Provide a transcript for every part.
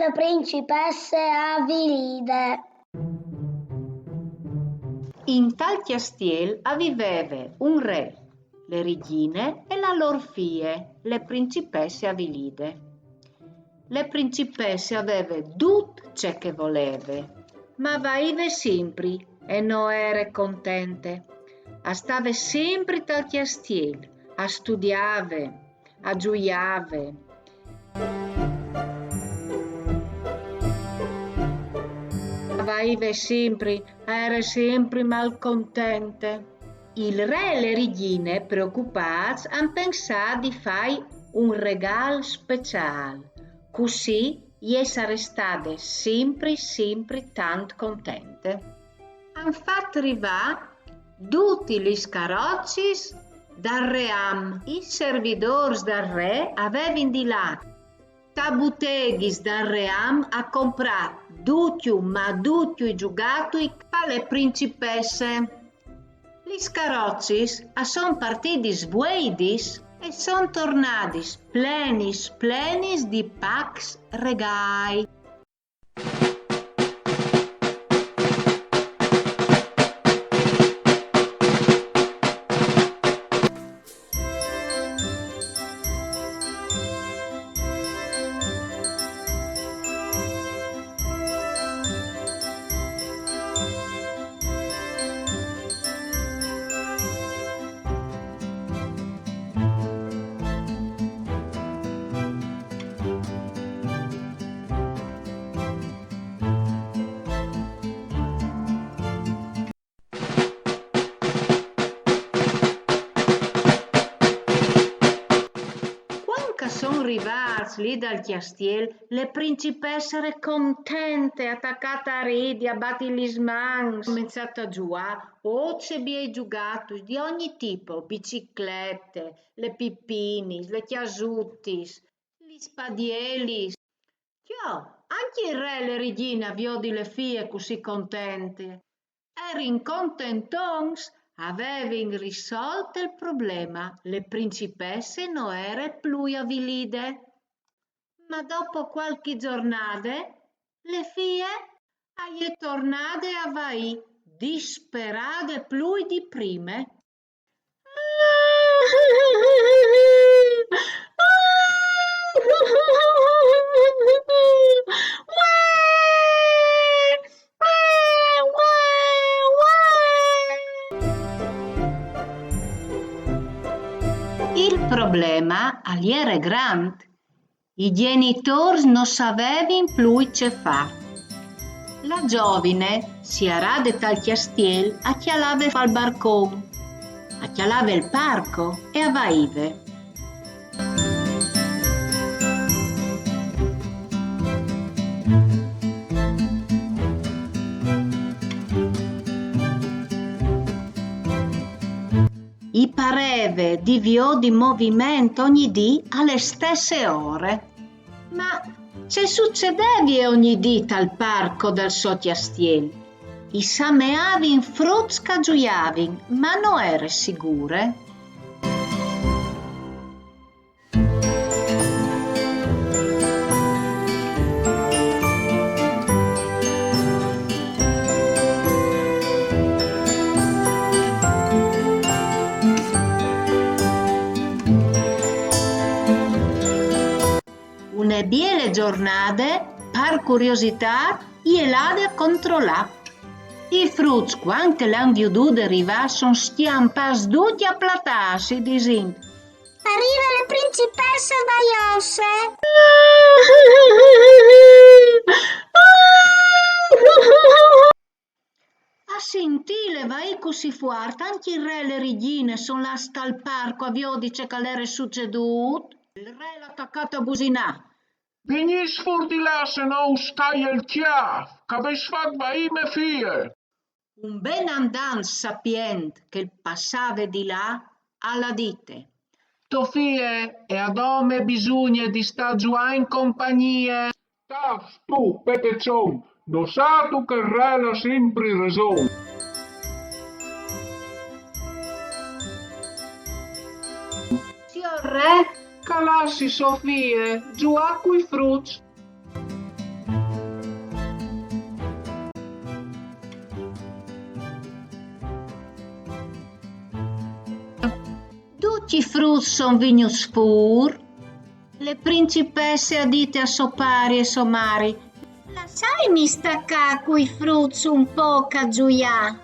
le principesse Avilide. In tal castiel avviveve un re, le regine e la lor fie, le principesse Avilide. Le principesse aveve tut ciò che voleve, ma vaive sempre e non era contente. Stave sempre tal castiel, a studiave, a gioiave. Vaive sempre, era sempre malcontente. Il re e le regine, preoccupati, hanno pensato di fare un regalo speciale, così gli sarebbero state sempre tanto contente. Hanno fatto arrivare tutti gli carrozzi dal re Am. I servitori del re avevano di là tabuteghis dal re Am a comprare tutti i giocattoli per le principesse. Gli carrozzi sono partiti svuoiti e sono tornati pleni di packs regali. Sono arrivati lì dal castiel, le principesse erano contente, attaccate a ridi, a battere gli mani, cominciato a giocare, c'è bei giocattoli di ogni tipo, biciclette, le pipini, le chiasutti, gli spadieli. Anche il re e le regine avevano le figlie così contente. Erano contentons. Avevano risolto il problema, le principesse non erano più Avilide. Ma dopo qualche giornata, le figlie sono tornate a vai, disperate più di prima. Il problema era grande. I genitori non sapevano più che fare. La giovane si arradetta al castiel a chialave al barcone, a chialave il parco e a vaive. I pareve di vio di movimento ogni dì alle stesse ore. Ma se succedevi ogni dì al parco del suo castiel, i sameavi in fruts cagiuiavi, ma non era sicure. Una biele giornate, per curiosità, gliel'ade a controllare. I frutti, quando l'hanno veduto arrivare, sono stiampati tutti a platarsi, dicendo: Arriva la principessa Vaiosse! A sentire vai così forte, anche il re e le regine sono là al parco a dice che l'era succeduto. Il re l'ha attaccato a businare. Venis voor die laatste nou sta je el tjaaf, che avessi fatto vai me fie. Un ben andant sapient che passava di là, alla dite: To fie, e ad ome bisogna di sta giù in compagnia. Stas tu, Petezon, lo sa tu che il re ha sempre ragione. Signor re, Calassi Sofie, giù a quei frutti. Chi frutti son vignus fur? Le principesse adite a sopari e somari. La sai mi stacca coi frutti un po' cagiuià?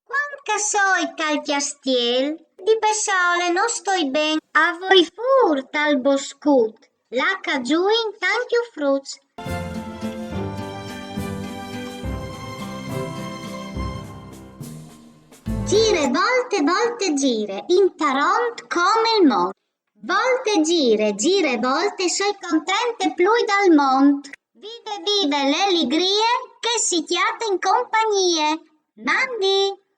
Quanca soi cal chiastiel? Di pesole non stoi ben. A voi fur tal boscut. La cagiuin tanchiu fruts. Gire, volte gire, imparont come il mondo. Volte gire, volte, soi contente plui dal mont. Vive le allegrie che si chiate in compagnie. Mandi!